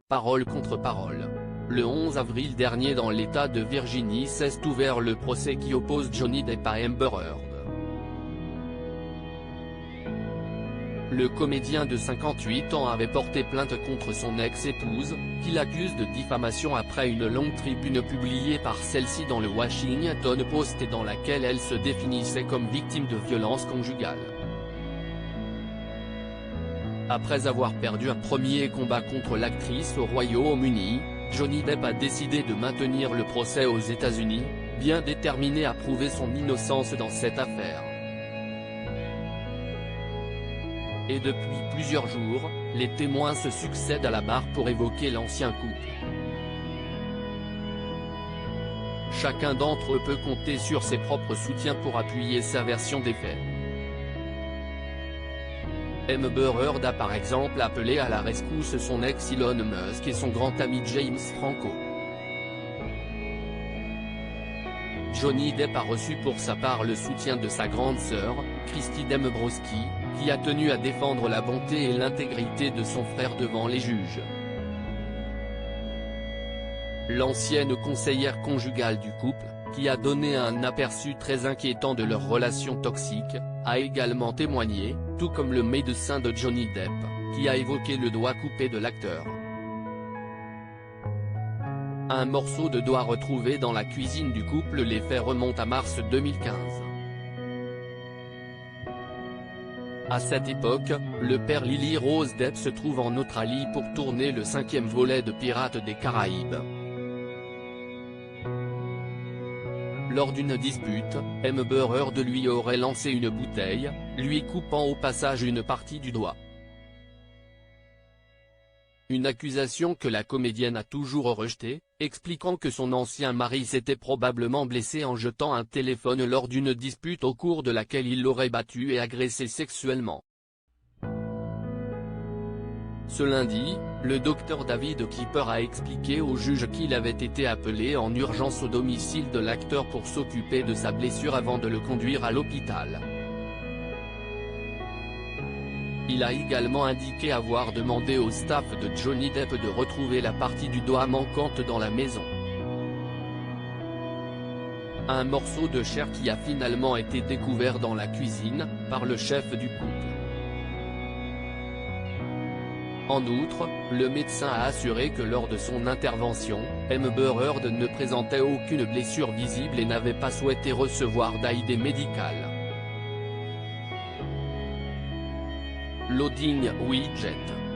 parole contre parole. Le 11 avril dernier dans l'État de Virginie s'est ouvert le procès qui oppose Johnny Depp à Amber Heard. Le comédien de 58 ans avait porté plainte contre son ex-épouse, qui l'accuse de diffamation après une longue tribune publiée par celle-ci dans le Washington Post et dans laquelle elle se définissait comme victime de violences conjugales. Après avoir perdu un premier combat contre l'actrice au Royaume-Uni, Johnny Depp a décidé de maintenir le procès aux États-Unis, bien déterminé à prouver son innocence dans cette affaire. Et depuis plusieurs jours, les témoins se succèdent à la barre pour évoquer l'ancien couple. Chacun d'entre eux peut compter sur ses propres soutiens pour appuyer sa version des faits. Amber Heard a par exemple appelé à la rescousse son ex Elon Musk et son grand ami James Franco. Johnny Depp a reçu pour sa part le soutien de sa grande sœur, Christy Dembowski, qui a tenu à défendre la bonté et l'intégrité de son frère devant les juges. L'ancienne conseillère conjugale du couple, qui a donné un aperçu très inquiétant de leur relation toxique, a également témoigné, tout comme le médecin de Johnny Depp, qui a évoqué le doigt coupé de l'acteur. Un morceau de doigt retrouvé dans la cuisine du couple. Les faits remontent à mars 2015. À cette époque, le père Lily Rose Depp se trouve en Australie pour tourner le 5e volet de Pirates des Caraïbes. Lors d'une dispute, Amber Heard lui aurait lancé une bouteille, lui coupant au passage une partie du doigt. Une accusation que la comédienne a toujours rejetée, expliquant que son ancien mari s'était probablement blessé en jetant un téléphone lors d'une dispute au cours de laquelle il l'aurait battu et agressé sexuellement. Ce lundi, le docteur David Kipper a expliqué au juge qu'il avait été appelé en urgence au domicile de l'acteur pour s'occuper de sa blessure avant de le conduire à l'hôpital. Il a également indiqué avoir demandé au staff de Johnny Depp de retrouver la partie du doigt manquante dans la maison. Un morceau de chair qui a finalement été découvert dans la cuisine, par le chef du couple. En outre, le médecin a assuré que lors de son intervention, Amber Heard ne présentait aucune blessure visible et n'avait pas souhaité recevoir d'aide médicale. Loading widget.